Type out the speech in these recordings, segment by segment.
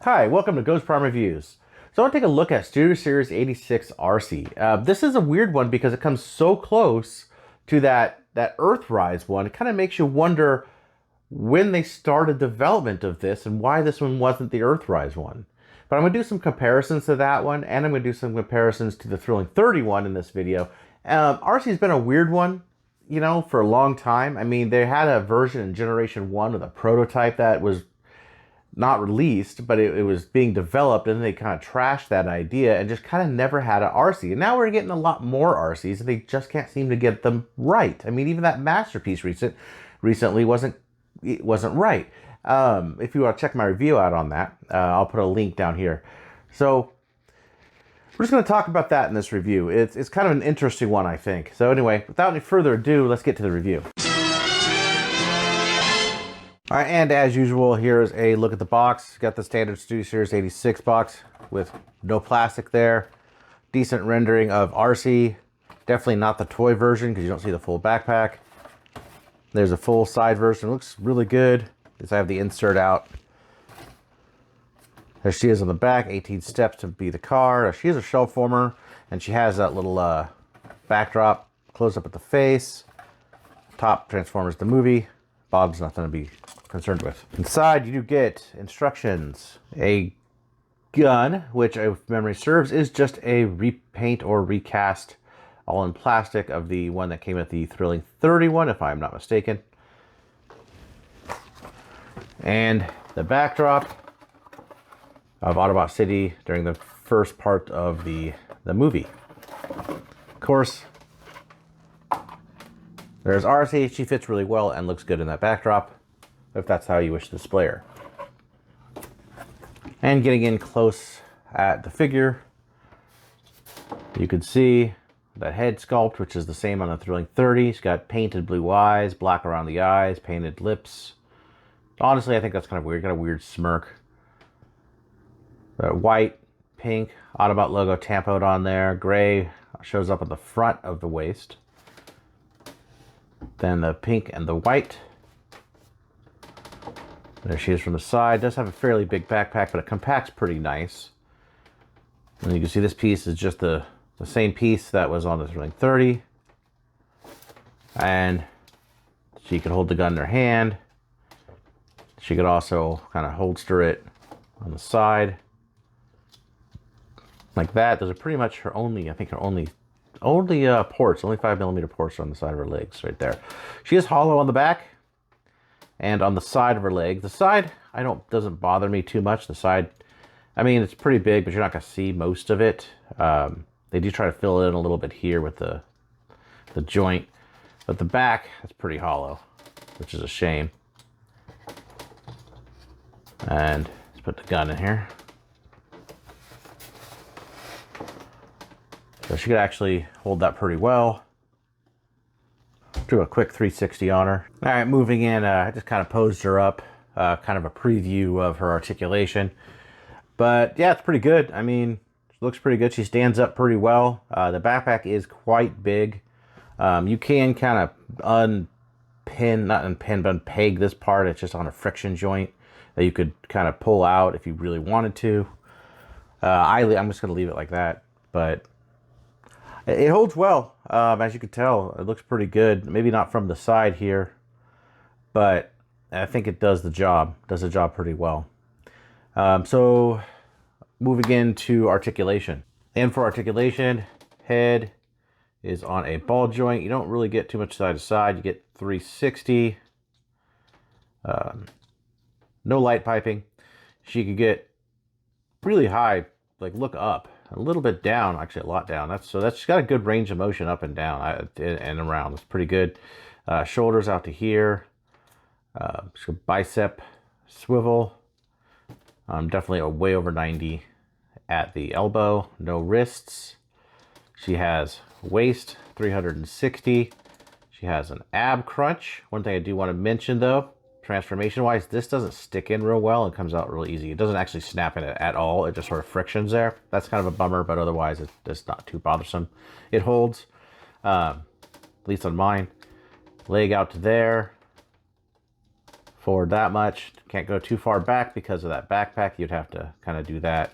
Hi, welcome to Ghost Prime Reviews. So I want to take a look at Studio Series 86 Arcee. This is a weird one because it comes so close to that Earthrise one. It kind of makes you wonder when they started development of this and why this one wasn't the Earthrise one. But I'm going to do some comparisons to that one, and I'm going to do some comparisons to the Thrilling 31 in this video. Arcee's been a weird one, you know, for a long time. I mean, they had a version in Generation 1 of the prototype that was not released, but it was being developed, and they kind of trashed that idea and just kind of never had an Arcee. And now we're getting a lot more Arcees, and they just can't seem to get them right. I mean, even that Masterpiece recently wasn't right. If you want to check my review out on that, I'll put a link down here. So we're just going to talk about that in this review. It's kind of an interesting one, I think. So anyway, without any further ado, let's get to the review. All right, and as usual, here's a look at the box. Got the standard Studio Series 86 box with no plastic there. Decent rendering of Arcee. Definitely not the toy version because you don't see the full backpack. There's a full side version. It looks really good. Because I have the insert out. There she is on the back. 18 steps to be the car. She is a shell former, and she has that little backdrop. Close up at the face. Top Transformers the movie. Bottom's nothing to be concerned with. Inside, you do get instructions. A gun, which, if memory serves, is just a repaint or recast, all in plastic, of the one that came at the Thrilling 31, if I'm not mistaken. And the backdrop of Autobot City during the first part of the movie. Of course, there's Arcee. She fits really well and looks good in that backdrop, if that's how you wish to display her. And getting in close at the figure, you can see the head sculpt, which is the same on the Thrilling 30. She's got painted blue eyes, black around the eyes, painted lips. Honestly, I think that's kind of weird. Got a weird smirk. White, pink, Autobot logo tampoed on there. Gray shows up at the front of the waist. Then the pink and the white. There she is from the side. Does have a fairly big backpack, but it compacts pretty nice. And you can see this piece is just the same piece that was on the Thrilling 30. And she could hold the gun in her hand. She could also kind of holster it on the side. Like that. Those are pretty much her only, I think her only ports, only 5mm ports on the side of her legs right there. She is hollow on the back and on the side of her leg. The side, doesn't bother me too much. The side, I mean, it's pretty big, but you're not going to see most of it. They do try to fill it in a little bit here with the joint, but the back is pretty hollow, which is a shame. And let's put the gun in here. So she could actually hold that pretty well. Do a quick 360 on her. All right, moving in, I just kind of posed her up, kind of a preview of her articulation. But yeah, it's pretty good. I mean, she looks pretty good. She stands up pretty well. The backpack is quite big. You can kind of unpeg this part. It's just on a friction joint that you could kind of pull out if you really wanted to. I'm just going to leave it like that. But it holds well, as you can tell. It looks pretty good. Maybe not from the side here, but I think it does the job. Does the job pretty well. So moving into articulation. And for articulation, head is on a ball joint. You don't really get too much side to side. You get 360. No light piping. She could get really high, like look up. A little bit down, actually a lot down. She's got a good range of motion up and down and around. It's pretty good. Shoulders out to here. Bicep swivel. Definitely a way over 90 at the elbow. No wrists. She has waist 360. She has an ab crunch. One thing I do want to mention though, transformation wise, this doesn't stick in real well and comes out real easy. It doesn't actually snap in it at all. It just sort of frictions there. That's kind of a bummer, but otherwise it's not too bothersome. It holds, at least on mine. Leg out to there. forward that much. Can't go too far back because of that backpack. You'd have to kind of do that.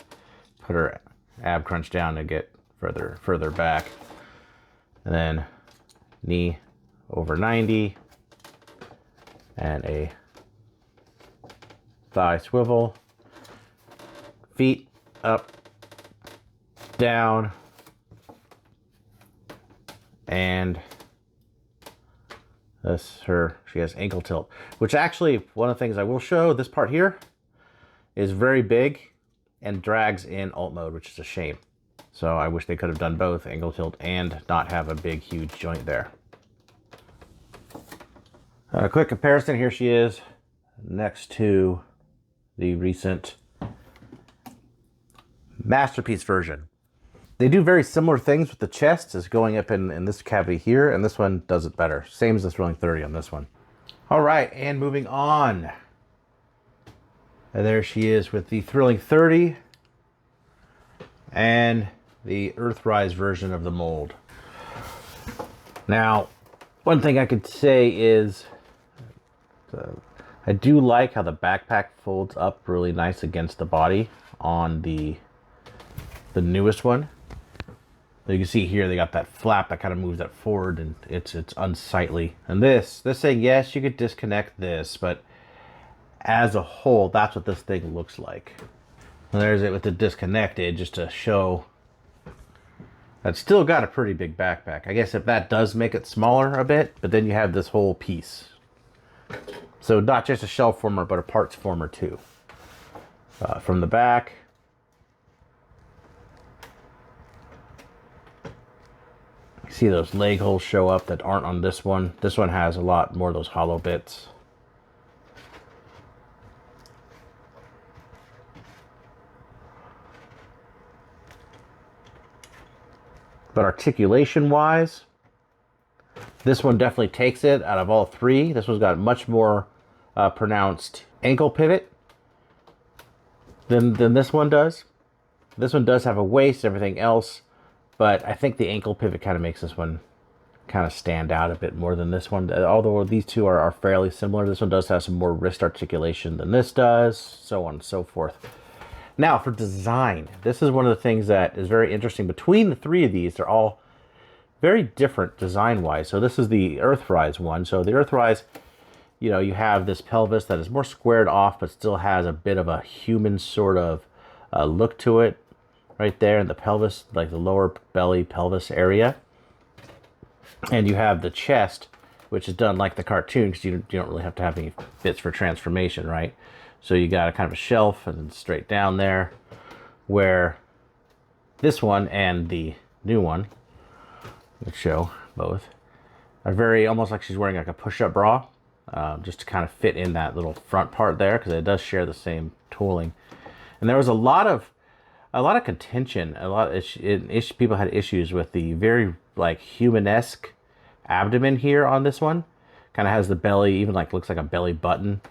Put her ab crunch down to get further back. And then knee over 90. And a thigh swivel. Feet up, down, and she has ankle tilt, which actually, one of the things I will show, this part here is very big and drags in alt mode, which is a shame. So I wish they could have done both, ankle tilt and not have a big, huge joint there. A quick comparison, here she is next to the recent Masterpiece version. They do very similar things with the chest as going up in this cavity here, and this one does it better. Same as the Thrilling 30 on this one. All right, and moving on. And there she is with the Thrilling 30 and the Earthrise version of the mold. Now, one thing I could say is I do like how the backpack folds up really nice against the body on the newest one. You can see here they got that flap that kind of moves that forward, and it's unsightly. And this thing, yes, you could disconnect this, but as a whole, that's what this thing looks like. And there's it with the disconnected, just to show that's still got a pretty big backpack. I guess if that does make it smaller a bit, but then you have this whole piece. So not just a shell former, but a parts former too. From the back, see those leg holes show up that aren't on this one. This one has a lot more of those hollow bits. But articulation wise, this one definitely takes it out of all three. This one's got much more pronounced ankle pivot than this one does. This one does have a waist, everything else. But I think the ankle pivot kind of makes this one kind of stand out a bit more than this one. Although these two are fairly similar, this one does have some more wrist articulation than this does, so on and so forth. Now for design, this is one of the things that is very interesting. Between the three of these, they're all very different design-wise. So this is the Earthrise one. So the Earthrise, you know, you have this pelvis that is more squared off, but still has a bit of a human sort of look to it. Right there in the pelvis, like the lower belly pelvis area. And you have the chest, which is done like the cartoon, because you don't really have to have any bits for transformation, right? So you got a kind of a shelf and then straight down there, where this one and the new one, which show both, are very almost like she's wearing like a push-up bra, just to kind of fit in that little front part there, because it does share the same tooling. And there was a lot of contention, people had issues with the very like humanesque abdomen here on this one. Kind of has the belly, even like looks like a belly button,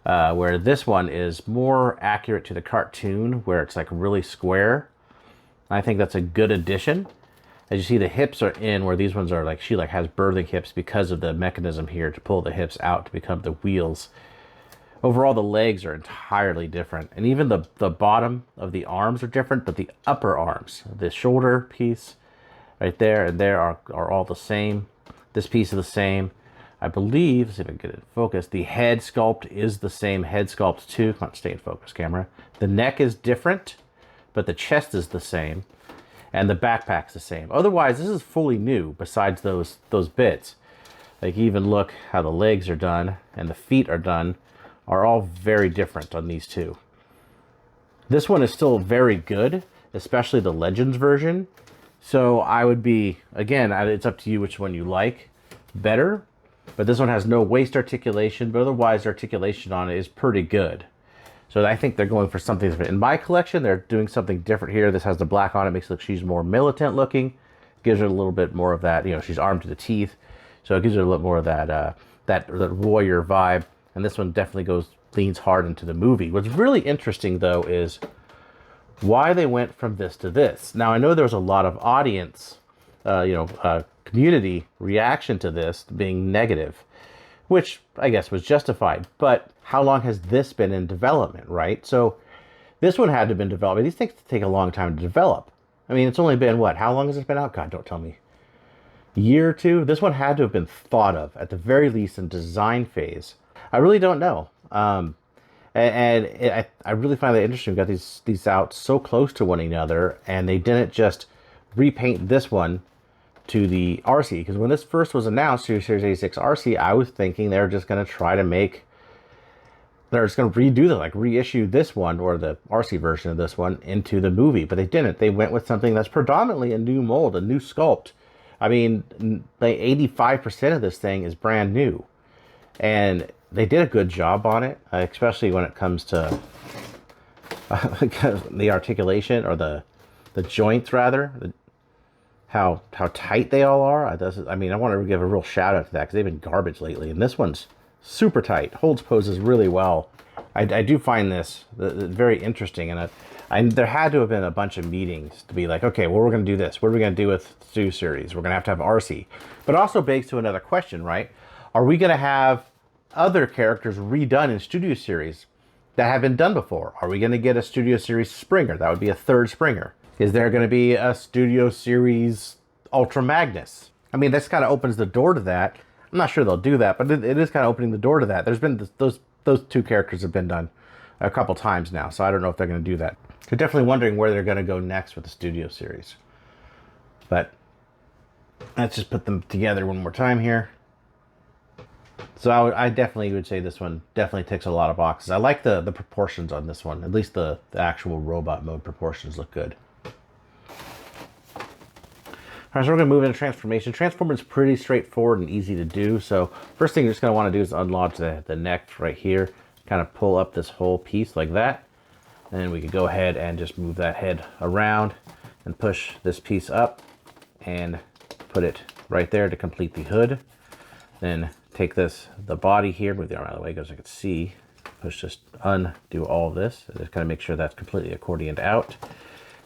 where this one is more accurate to the cartoon, where it's like really square. I think that's a good addition. As you see, the hips are in where these ones are like, she like has birthing hips because of the mechanism here to pull the hips out to become the wheels. Overall, the legs are entirely different. And even the bottom of the arms are different, but the upper arms, the shoulder piece right there and there are all the same. This piece is the same. I believe, let's see if I can get it in focus, the head sculpt is the same head sculpt too. Come on, stay in focus, camera. The neck is different, but the chest is the same. And the backpack's the same. Otherwise, this is fully new besides those bits. Like even look how the legs are done and the feet are done. Are all very different on these two. This one is still very good, especially the Legends version. So I would be, again, it's up to you which one you like better. But this one has no waist articulation, but otherwise the articulation on it is pretty good. So I think they're going for something different. In my collection, they're doing something different here. This has the black on it, makes it look she's more militant looking. Gives her a little bit more of that, you know, she's armed to the teeth. So it gives her a little more of that, that warrior vibe. And this one definitely leans hard into the movie. What's really interesting, though, is why they went from this to this. Now, I know there was a lot of audience, community reaction to this being negative. which I guess was justified. But how long has this been in development, right? So this one had to have been developed. These things take a long time to develop. I mean, it's only been what? How long has it been out? God, don't tell me. A year or two? This one had to have been thought of, at the very least, in design phase. I really don't know. I really find that interesting. We've got these out so close to one another, and they didn't just repaint this one to the Arcee. Because when this first was announced, Series 86 Arcee, I was thinking they're just going to try to make... They're just going to redo them, like reissue this one, or the Arcee version of this one, into the movie. But they didn't. They went with something that's predominantly a new mold, a new sculpt. I mean, like 85% of this thing is brand new. And they did a good job on it, especially when it comes to the articulation, or the joints, rather. How tight they all are. I mean, I want to give a real shout out to that, because they've been garbage lately. And this one's super tight, holds poses really well. I do find this very interesting, and there had to have been a bunch of meetings to be like, okay, well, we're going to do this. What are we going to do with Studio Series? We're going to have Arcee. But it also begs to another question, right? Are we going to have other characters redone in Studio Series that have been done before? Are we going to get a Studio Series Springer? That would be a third Springer. Is there going to be a Studio Series Ultra Magnus? I mean, this kind of opens the door to that. I'm not sure they'll do that, but it is kind of opening the door to that. There's been those two characters have been done a couple times now, so I don't know if they're going to do that. They're definitely wondering where they're going to go next with the Studio Series. But let's just put them together one more time here. So I definitely would say this one definitely ticks a lot of boxes. I like the proportions on this one. At least the actual robot mode proportions look good. All right, so we're going to move into transformation. Transforming is pretty straightforward and easy to do. So first thing you're just going to want to do is unlock the neck right here. Kind of pull up this whole piece like that. And then we could go ahead and just move that head around and push this piece up and put it right there to complete the hood. Then take the body here, move the arm out of the way so I can see. Just undo all of this. Just kind of make sure that's completely accordioned out.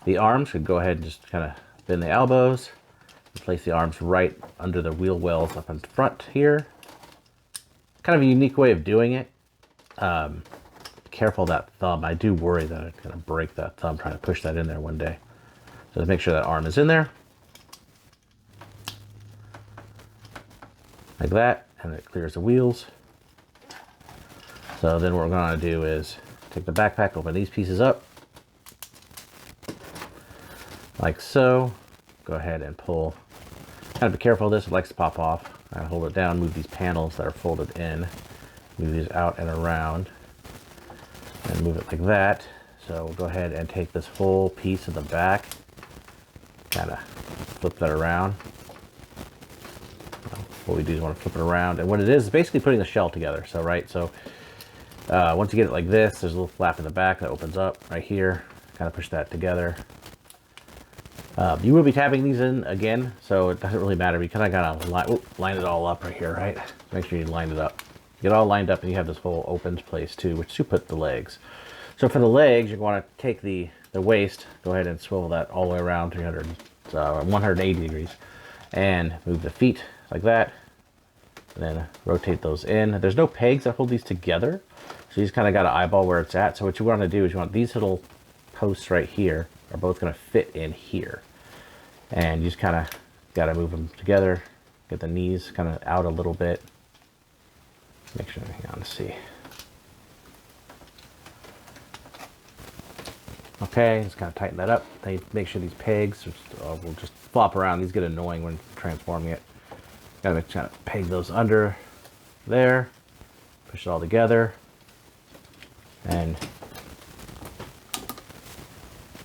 The arms, could go ahead and just kind of bend the elbows. Place the arms right under the wheel wells up in front here. Kind of a unique way of doing it. Careful of that thumb. I do worry that I'm going to break that thumb trying to push that in there one day. So make sure that arm is in there. Like that, and it clears the wheels. So then what we're going to do is take the backpack, open these pieces up. Like so. Go ahead and pull. Kind of be careful of this, it likes to pop off. I hold it down, move these panels that are folded in, move these out and around, and move it like that. So we'll go ahead and take this whole piece of the back, kind of flip that around. What we do is want to flip it around, and what it is basically putting the shell together. So once you get it like this, there's a little flap in the back that opens up right here. Kind of push that together. You will be tapping these in again, so it doesn't really matter. You kind of got to line it all up right here, right? Make sure you line it up. Get it all lined up, and you have this whole opened place too, which you put the legs. So for the legs, you want to take the waist, go ahead and swivel that all the way around 180 degrees, and move the feet like that, and then rotate those in. There's no pegs that hold these together, so you just kind of got to eyeball where it's at. So what you want to do is you want these little posts right here are both going to fit in here, and you just kind of got to move them together. Get the knees kind of out a little bit. Make sure, hang on, let's see. Okay, just kind of tighten that up. Make sure these pegs will just flop around. These get annoying when transforming it. Gotta kind of peg those under there. Push it all together. And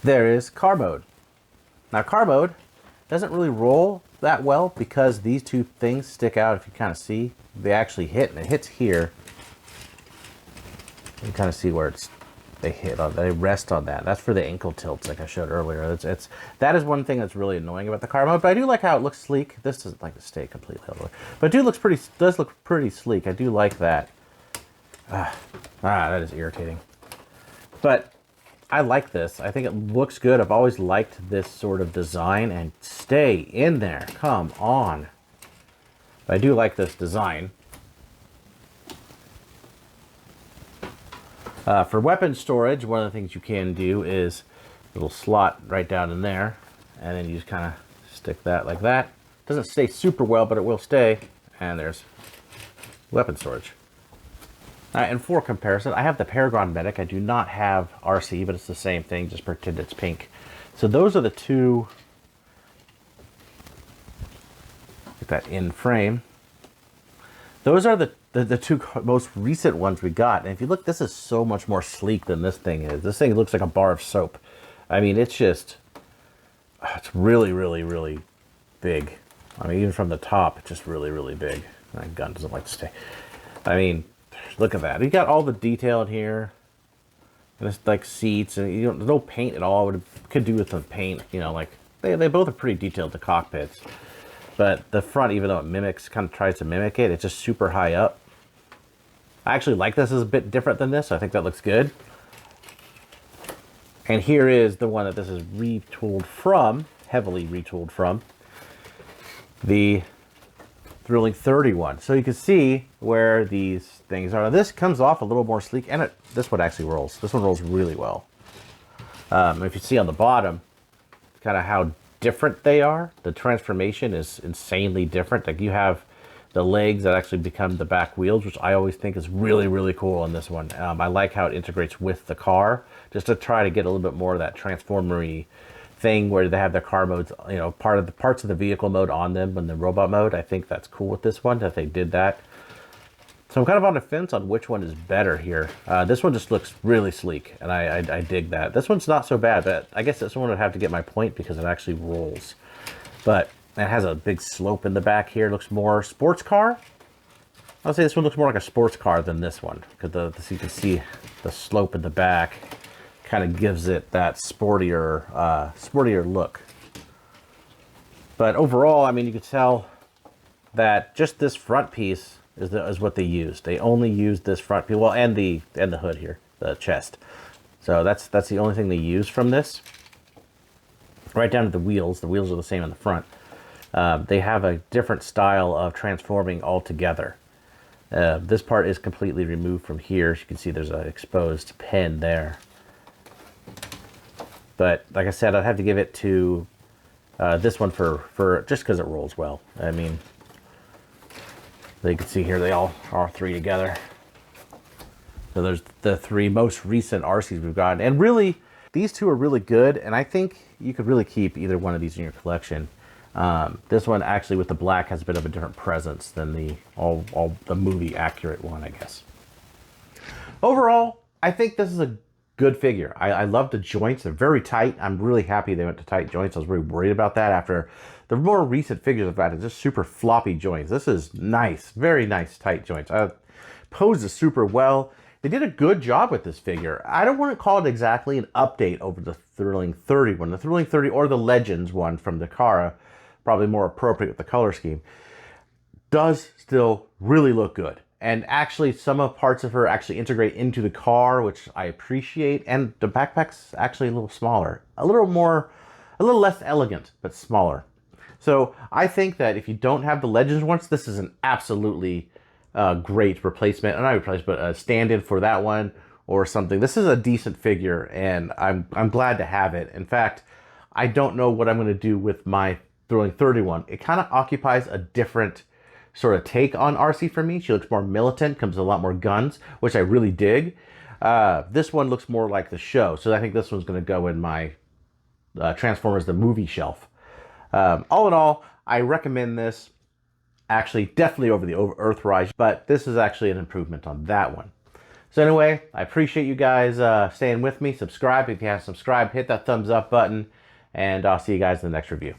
there is car mode. Now car mode doesn't really roll that well because these two things stick out. If you kind of see, they actually hit, and it hits here. You can kind of see where they rest on that. That's for the ankle tilts, like I showed earlier. That is one thing that's really annoying about the car mode, but I do like how it looks sleek. This doesn't like to stay completely all the way, but it does look pretty sleek. I do like that. That is irritating. But I like this. I think it looks good. I've always liked this sort of design, and stay in there. Come on. But I do like this design. For weapon storage, one of the things you can do is a little slot right down in there, and then you just kind of stick that like that. Doesn't stay super well, but it will stay. And there's weapon storage. And for comparison, I have the Paragon Medic. I do not have Arcee, but it's the same thing. Just pretend it's pink. So those are the two. Get that in frame. Those are the two most recent ones we got. And if you look, this is so much more sleek than this thing is. This thing looks like a bar of soap. I mean, it's just, it's really, really, really big. I mean, even from the top, it's just really, really big. My gun doesn't like to stay. I mean, look at that. You got all the detail in here. And it's like seats, and you know, there's no paint at all. It could do with some paint, you know, like they both are pretty detailed, the cockpits. But the front, even though it mimics, kind of tries to mimic it, it's just super high up. I actually like this as a bit different than this. So I think that looks good. And here is the one that this is retooled from, heavily retooled from, the Thrilling 31. So you can see where these things are. Now, this comes off a little more sleek, and this one actually rolls. This one rolls really well. If you see on the bottom, kind of how different they are, the transformation is insanely different. Like you have the legs that actually become the back wheels, which I always think is really, really cool on this one. I like how it integrates with the car, just to try to get a little bit more of that transformery thing where they have their car modes, you know, parts of the vehicle mode on them and the robot mode. I think that's cool with this one, that they did that. So I'm kind of on the fence on which one is better here. This one just looks really sleek, and I dig that. This one's not so bad, but I guess this one would have to get my point because it actually rolls. But it has a big slope in the back here. It looks more sports car. I would say this one looks more like a sports car than this one, because you can see the slope in the back kind of gives it that sportier look. But overall, I mean, you could tell that just this front piece is what they used. They only used this front piece, well, and the hood here, the chest. So that's the only thing they used from this. Right down to the wheels. The wheels are the same on the front. They have a different style of transforming altogether. This part is completely removed from here. As you can see, there's an exposed pin there. But like I said, I'd have to give it to this one for just because it rolls well. I mean, you can see here they all are three together. So there's the three most recent Arcees we've gotten, and really these two are really good. And I think you could really keep either one of these in your collection. This one actually with the black has a bit of a different presence than the the movie accurate one, I guess. Overall, I think this is a good figure. I love the joints. They're very tight. I'm really happy they went to tight joints. I was really worried about that after the more recent figures I've had. Just super floppy joints. This is nice. Very nice tight joints. Poses super well. They did a good job with this figure. I don't want to call it exactly an update over the Thrilling 30 one. The Thrilling 30 or the Legends one from Dakara, probably more appropriate with the color scheme, does still really look good. And actually, some of parts of her actually integrate into the car, which I appreciate. And the backpack's actually a little smaller, a little less elegant, but smaller. So I think that if you don't have the Legends ones, this is an absolutely great replacement. Not replacement, but a stand-in for that one or something. This is a decent figure, and I'm glad to have it. In fact, I don't know what I'm going to do with my Thrilling 31. It kind of occupies a different sort of take on Arcee for me. She looks more militant, comes with a lot more guns, which I really dig. This one looks more like the show, so I think this one's going to go in my Transformers the movie shelf. All in all, I recommend this. Actually, definitely over the Earthrise, but this is actually an improvement on that one. So anyway, I appreciate you guys staying with me. Subscribe if you haven't subscribed. Hit that thumbs up button, and I'll see you guys in the next review.